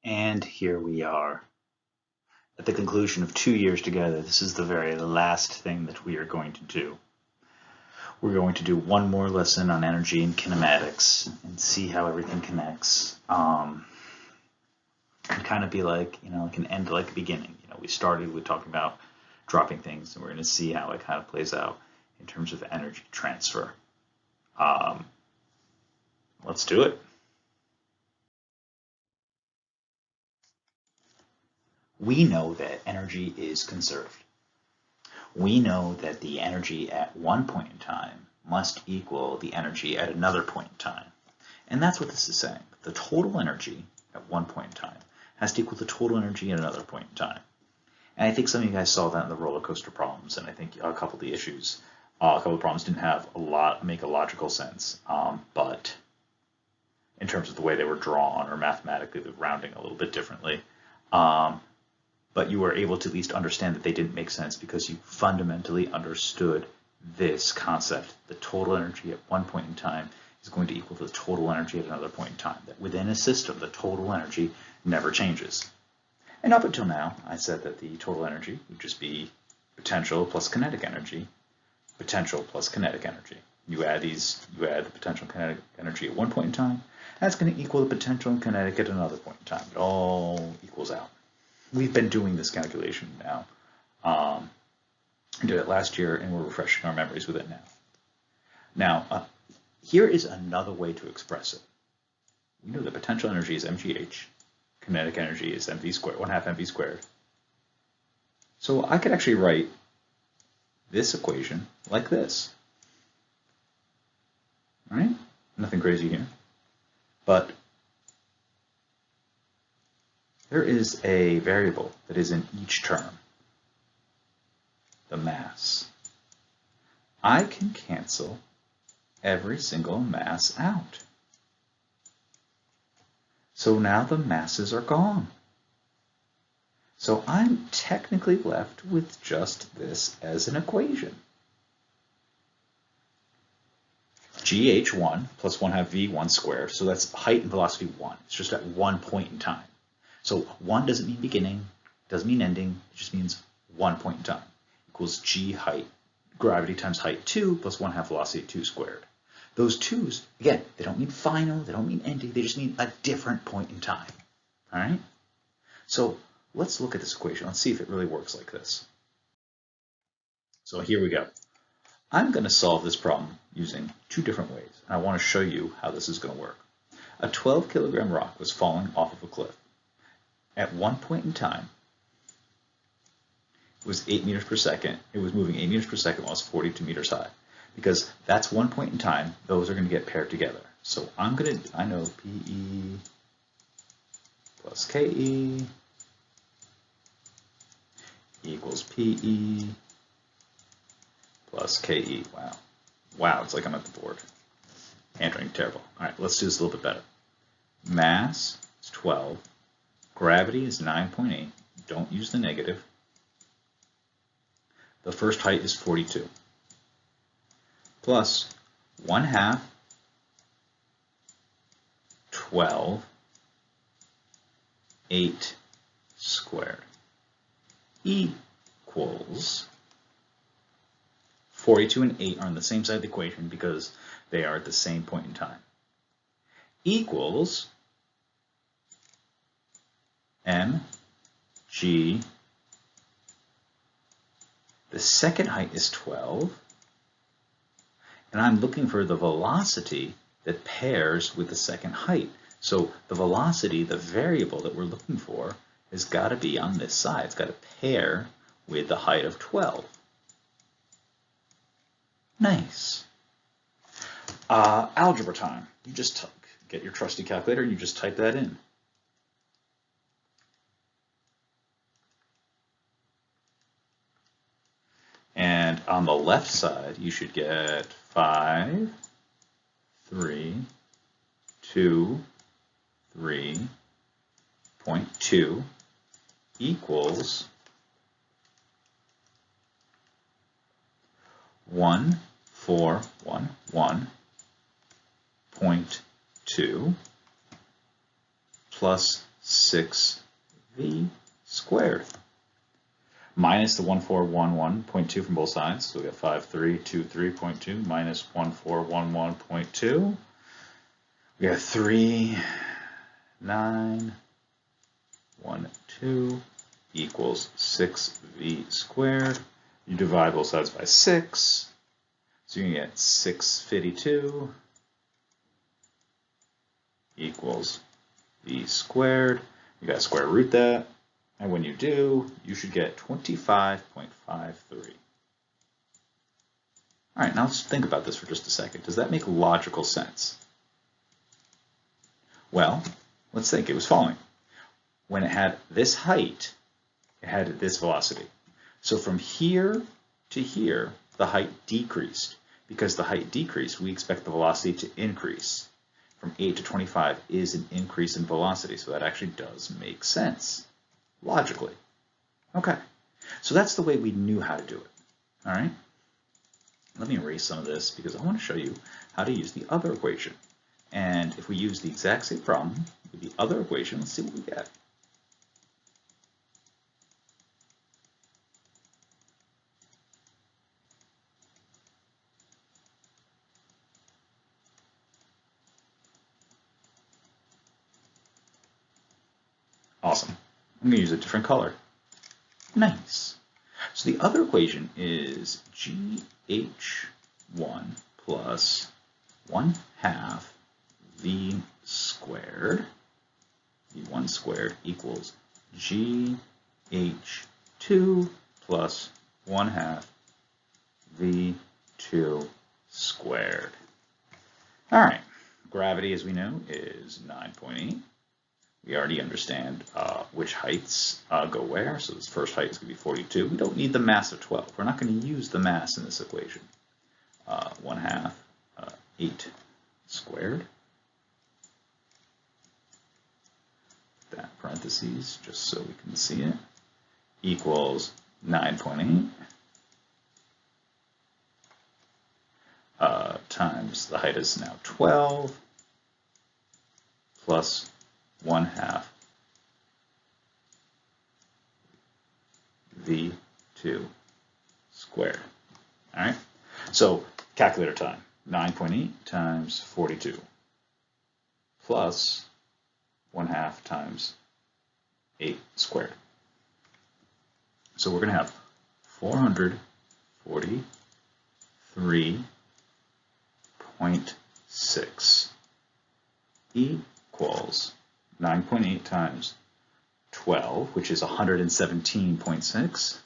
And here we are at the conclusion of 2 years together. This is the very last thing that we are going to do. We're going to do one more lesson on energy and kinematics and see how everything connects. And kind of be like, like an end like a beginning. We started with talking about dropping things, and we're going to see how it kind of plays out in terms of energy transfer. Let's do it. We know that energy is conserved. We know that the energy at one point in time must equal the energy at another point in time. And that's what this is saying. The total energy at one point in time has to equal the total energy at another point in time. And I think some of you guys saw that in the roller coaster problems, and I think a couple of the issues, a couple of problems didn't make a logical sense, but in terms of the way they were drawn or mathematically the rounding a little bit differently. But you were able to at least understand that they didn't make sense because you fundamentally understood this concept. The total energy at one point in time is going to equal the total energy at another point in time. That within a system, the total energy never changes. And up until now, I said that the total energy would just be potential plus kinetic energy, potential plus kinetic energy. You add the potential and kinetic energy at one point in time, that's going to equal the potential and kinetic at another point in time. It all equals out. We've been doing this calculation now. We did it last year, and we're refreshing our memories with it now. Now, here is another way to express it. We know that potential energy is mgh. Kinetic energy is mv squared, 1/2 mv squared. So I could actually write this equation like this. All right? Nothing crazy here. But there is a variable that is in each term, the mass. I can cancel every single mass out. So now the masses are gone. So I'm technically left with just this as an equation. GH1 plus 1/2 V1 squared, so that's height and velocity 1. It's just at one point in time. So 1 doesn't mean beginning, doesn't mean ending, it just means one point in time. Equals g height, gravity times height 2 plus 1/2 velocity 2 squared. Those 2's, again, they don't mean final, they don't mean ending, they just mean a different point in time. All right? So let's look at this equation. Let's see if it really works like this. So here we go. I'm going to solve this problem using two different ways. And I want to show you how this is going to work. A 12-kilogram rock was falling off of a cliff. At one point in time, it was 8 meters per second. It was moving 8 meters per second while it's 42 meters high. Because that's one point in time, those are going to get paired together. So I know PE plus KE equals PE plus KE. Wow, it's like I'm at the board. Handwriting terrible. All right, let's do this a little bit better. Mass is 12. Gravity is 9.8. Don't use the negative. The first height is 42. Plus 1/2 12 8 squared equals 42 and 8 are on the same side of the equation because they are at the same point in time. Equals mg. The second height is 12. And I'm looking for the velocity that pairs with the second height. So the velocity, the variable that we're looking for, has got to be on this side. It's got to pair with the height of 12. Nice. Algebra time. You just get your trusty calculator and you just type that in. And on the left side, you should get 5, 3, 2, 3.2 equals 1411.2 plus 6v squared. Minus the 1411.2 from both sides. So we got 5323.2 minus 1411.2. We got 3912 equals 6v squared. You divide both sides by 6. So you can get 652 equals v squared. You got to square root that. And when you do, you should get 25.53. All right, now let's think about this for just a second. Does that make logical sense? Well, let's think. It was falling. When it had this height, it had this velocity. So from here to here, the height decreased. Because the height decreased, we expect the velocity to increase. From 8 to 25 is an increase in velocity, so that actually does make sense, logically. Okay, so that's the way we knew how to do it. All right, let me erase some of this because I want to show you how to use the other equation. And if we use the exact same problem with the other equation, let's see what we get. Awesome. I'm going to use a different color. Nice. So the other equation is GH1 plus 1/2 V squared, V1 squared equals GH2 plus 1/2 V2 squared. All right. Gravity, as we know, is 9.8. We already understand which heights go where. So this first height is going to be 42. We don't need the mass of 12. We're not going to use the mass in this equation. 1/2 8 squared. That parentheses, just so we can see it, equals 9.8 times the height is now 12 plus 1/2 V2 squared. All right, so calculator time. 9.8 times 42 plus 1/2 times 8 squared. So we're going to have 443.6 equals 9.8 times 12, which is 117.6,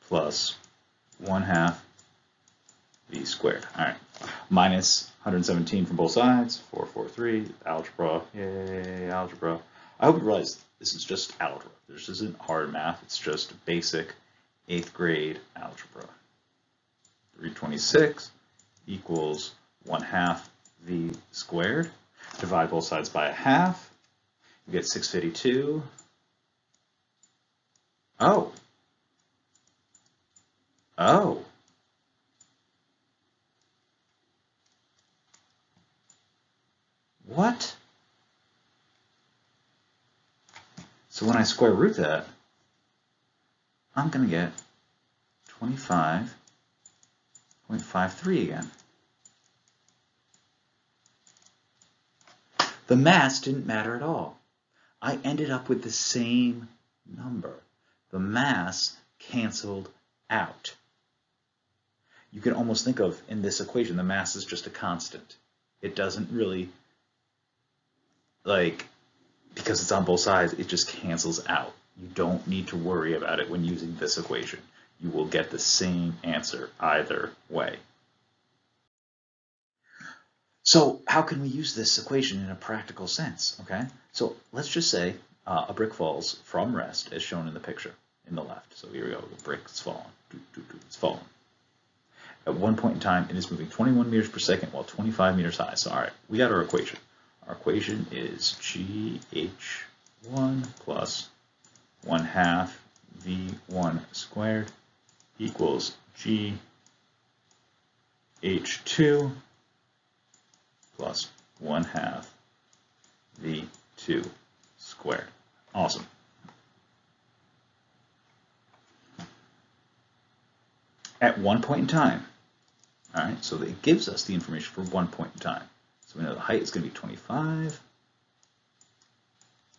plus 1/2 v squared. All right, minus 117 from both sides, 443, algebra, yay, algebra. I hope you realize this is just algebra. This isn't hard math, it's just basic 8th grade algebra. 326 equals 1/2 v squared. Divide both sides by 1/2. You get 652. Oh. Oh. What? So when I square root that, I'm going to get 25.53 again. The mass didn't matter at all. I ended up with the same number. The mass canceled out. You can almost think of, in this equation, the mass is just a constant. It doesn't really, because it's on both sides, it just cancels out. You don't need to worry about it when using this equation. You will get the same answer either way. So how can we use this equation in a practical sense? Okay, so let's just say a brick falls from rest as shown in the picture in the left. So here we go, the brick is falling, it's falling. At one point in time, it is moving 21 meters per second while 25 meters high. So all right, we got our equation. Our equation is GH1 plus 1/2 V1 squared equals GH2 plus plus 1/2 v2 squared. Awesome. At one point in time, all right, so it gives us the information for one point in time. So we know the height is going to be 25,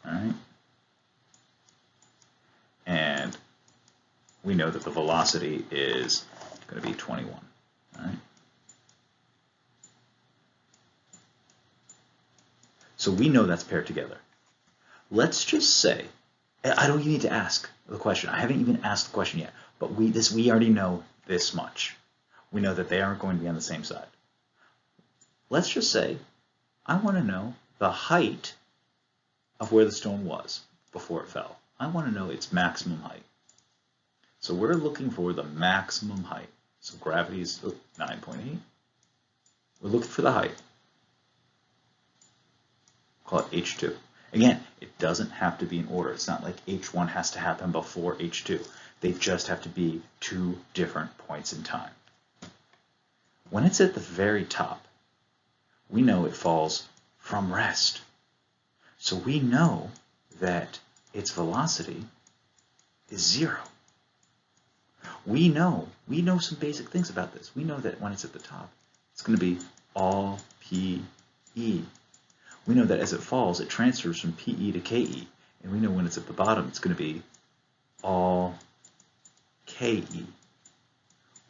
all right, and we know that the velocity is going to be 21, all right. So we know that's paired together. Let's just say, I don't even need to ask the question. I haven't even asked the question yet, but we already know this much. We know that they aren't going to be on the same side. Let's just say I want to know the height of where the stone was before it fell. I want to know its maximum height. So we're looking for the maximum height. So gravity is 9.8. We're looking for the height. Call it H2. Again, it doesn't have to be in order. It's not like H1 has to happen before H2. They just have to be two different points in time. When it's at the very top, we know it falls from rest. So we know that its velocity is 0. We know some basic things about this. We know that when it's at the top, it's going to be all PE. We know that as it falls, it transfers from PE to KE. And we know when it's at the bottom, it's going to be all KE.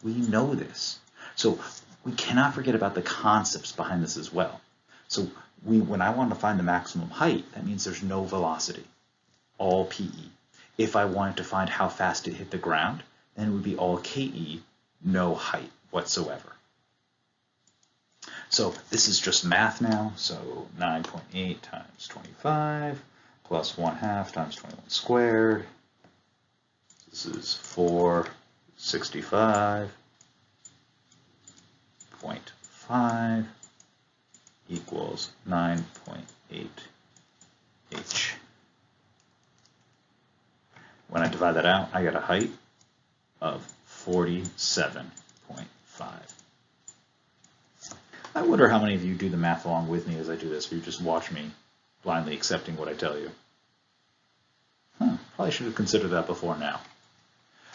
We know this. So we cannot forget about the concepts behind this as well. So when I want to find the maximum height, that means there's no velocity, all PE. If I wanted to find how fast it hit the ground, then it would be all KE, no height whatsoever. So this is just math now. So 9.8 times 25 plus 1/2 times 21 squared. This is 465.5 equals 9.8 h. When I divide that out, I get a height of 47.5. I wonder how many of you do the math along with me as I do this, or you just watch me blindly accepting what I tell you. Probably should have considered that before now.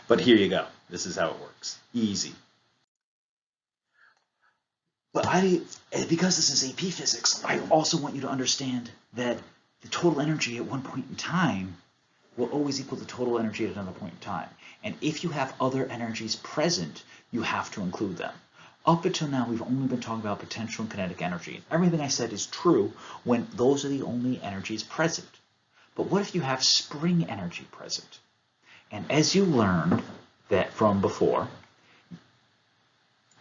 But here you go. This is how it works. Easy. But because this is AP physics, I also want you to understand that the total energy at one point in time will always equal the total energy at another point in time. And if you have other energies present, you have to include them. Up until now, we've only been talking about potential and kinetic energy. Everything I said is true when those are the only energies present. But what if you have spring energy present? And as you learned that from before,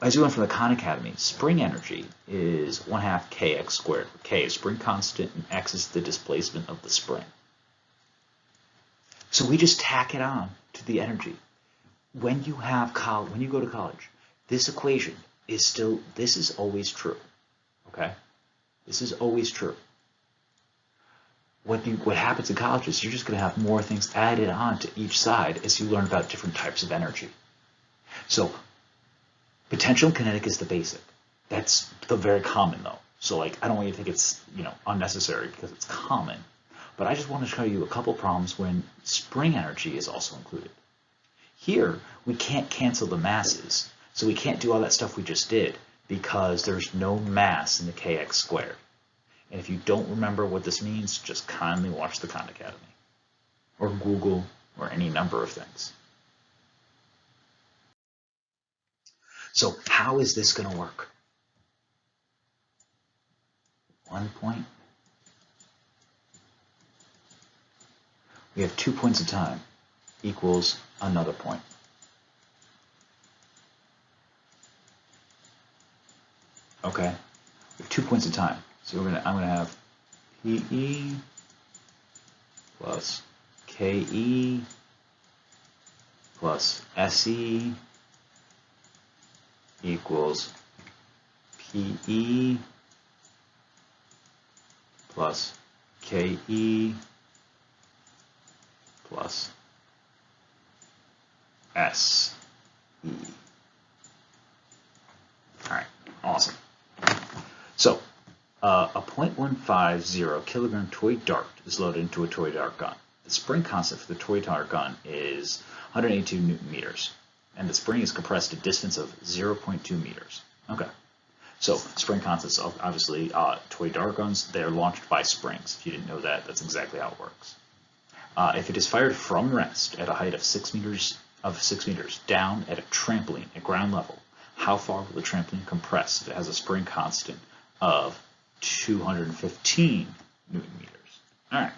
as you learned from the Khan Academy, spring energy is 1/2 kx squared. K is spring constant and x is the displacement of the spring. So we just tack it on to the energy. When you go to college, this equation this is always true, okay? This is always true. What happens in college is you're just going to have more things added on to each side as you learn about different types of energy. So potential and kinetic is the basic. That's the very common though. So I don't want you to think it's unnecessary because it's common. But I just want to show you a couple problems when spring energy is also included. Here, we can't cancel the masses. So we can't do all that stuff we just did because there's no mass in the kx squared. And if you don't remember what this means, just kindly watch the Khan Academy or Google or any number of things. So how is this going to work? 1 point. We have 2 points of time equals another point. Okay, we have 2 points of time. So I'm gonna have PE plus KE plus SE equals PE plus KE plus SE. All right, awesome. So A .150 kilogram toy dart is loaded into a toy dart gun. The spring constant for the toy dart gun is 182 Newton meters, and the spring is compressed to a distance of 0.2 meters. Okay, so spring constants, obviously, toy dart guns, they're launched by springs. If you didn't know that, that's exactly how it works. If it is fired from rest at a height of 6 meters down at a trampoline at ground level, how far will the trampoline compress if it has a spring constant of 215 Newton meters? All right.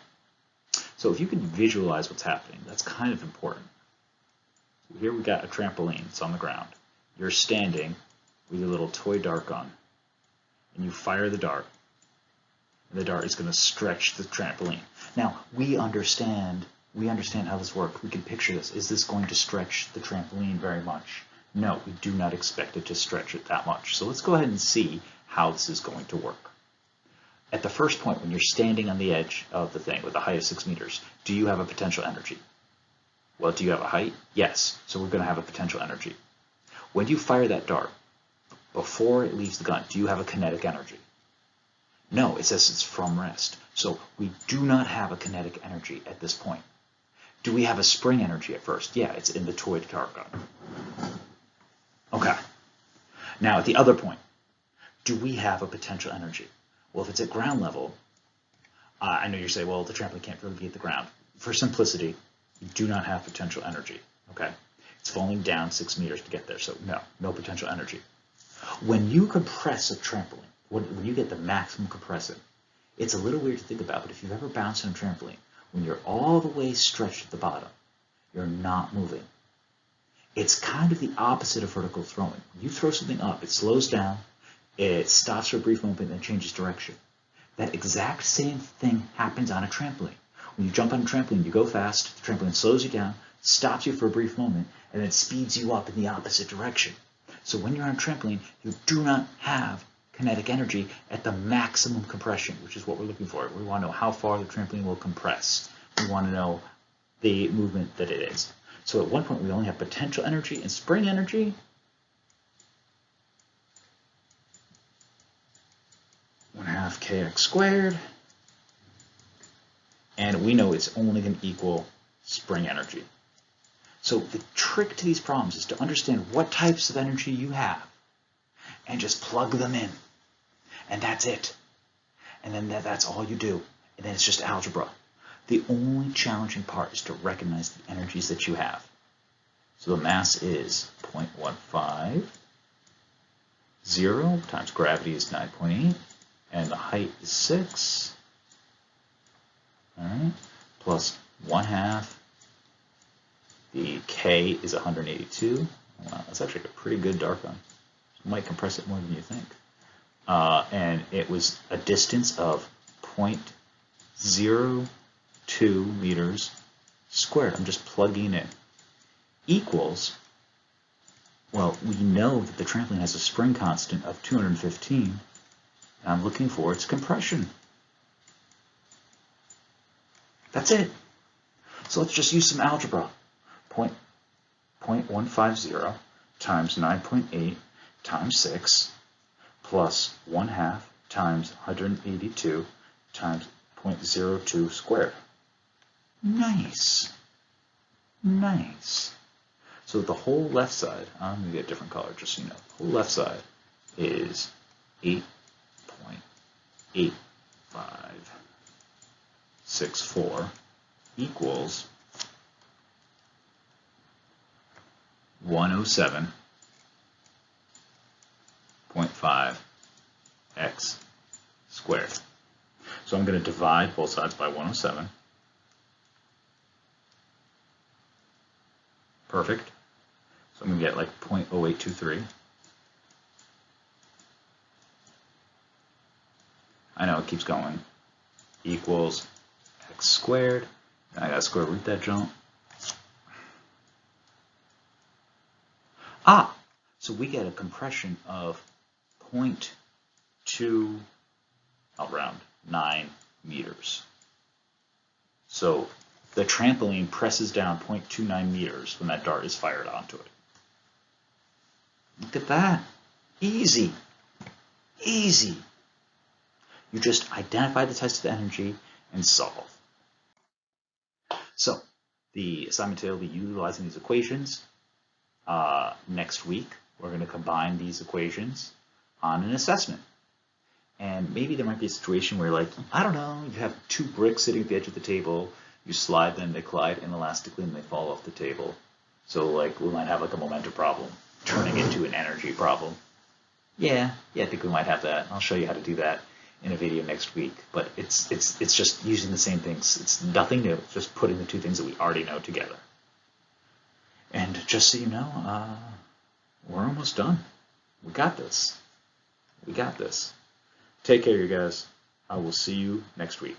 So if you can visualize what's happening, that's kind of important. So here we got a trampoline. It's on the ground. You're standing with your little toy dart gun, and you fire the dart. And the dart is going to stretch the trampoline. Now, we understand how this works. We can picture this. Is this going to stretch the trampoline very much? No, we do not expect it to stretch it that much. So let's go ahead and see how this is going to work. At the first point, when you're standing on the edge of the thing with a height of 6 meters, do you have a potential energy? Well, do you have a height? Yes, so we're going to have a potential energy. When you fire that dart, before it leaves the gun, do you have a kinetic energy? No, it says it's from rest. So we do not have a kinetic energy at this point. Do we have a spring energy at first? Yeah, it's in the toy dart gun. Okay. Now at the other point, do we have a potential energy? Well, if it's at ground level, I know you're saying, well, the trampoline can't really be at the ground. For simplicity, you do not have potential energy. Okay, it's falling down 6 meters to get there, so no potential energy. When you compress a trampoline, when you get the maximum compressing, it's a little weird to think about, but if you've ever bounced on a trampoline, when you're all the way stretched at the bottom, you're not moving. It's kind of the opposite of vertical throwing. When you throw something up, it slows down, it stops for a brief moment, and then changes direction. That exact same thing happens on a trampoline. When you jump on a trampoline, you go fast, the trampoline slows you down, stops you for a brief moment, and then speeds you up in the opposite direction. So when you're on a trampoline, you do not have kinetic energy at the maximum compression, which is what we're looking for. We want to know how far the trampoline will compress. We want to know the movement that it is. So at one point, we only have potential energy and spring energy. Half kx squared, and we know it's only going to equal spring energy. So the trick to these problems is to understand what types of energy you have and just plug them in, and that's it. And then that's all you do, and then it's just algebra. The only challenging part is to recognize the energies that you have. So the mass is 0.150 times gravity is 9.8. And the height is 6, all right, plus 1/2. The K is 182. Wow, that's actually a pretty good dart gun. You might compress it more than you think. And it was a distance of 0.02 meters squared. I'm just plugging in. Equals, well, we know that the trampoline has a spring constant of 215. I'm looking for its compression. That's it. So let's just use some algebra. 0.150 times 9.8 times 6 plus 1/2 times 182 times 0.02 squared. Nice. Nice. So the whole left side, I'm going to get a different color just so you know. The whole left side is 8.8564 equals 107.5 x squared. So I'm going to divide both sides by 107. Perfect. So I'm going to get like 0.0823. I know it keeps going. Equals x squared. And I got to square root that jump. So we get a compression of 0.2, I'll round, 9 meters. So the trampoline presses down 0.29 meters when that dart is fired onto it. Look at that. Easy. Easy. You just identify the tested energy and solve. So the assignment today will be utilizing these equations. Next week, we're going to combine these equations on an assessment. And maybe there might be a situation where, like, I don't know, you have 2 bricks sitting at the edge of the table, you slide them, they collide inelastically, and they fall off the table. So, like, we might have, like, a momentum problem turning into an energy problem. Yeah, I think we might have that. I'll show you how to do that in a video next week. But it's just using the same things. It's nothing new. It's just putting the 2 things that we already know together. And just so you know, we're almost done. We got this. We got this. Take care, you guys. I will see you next week.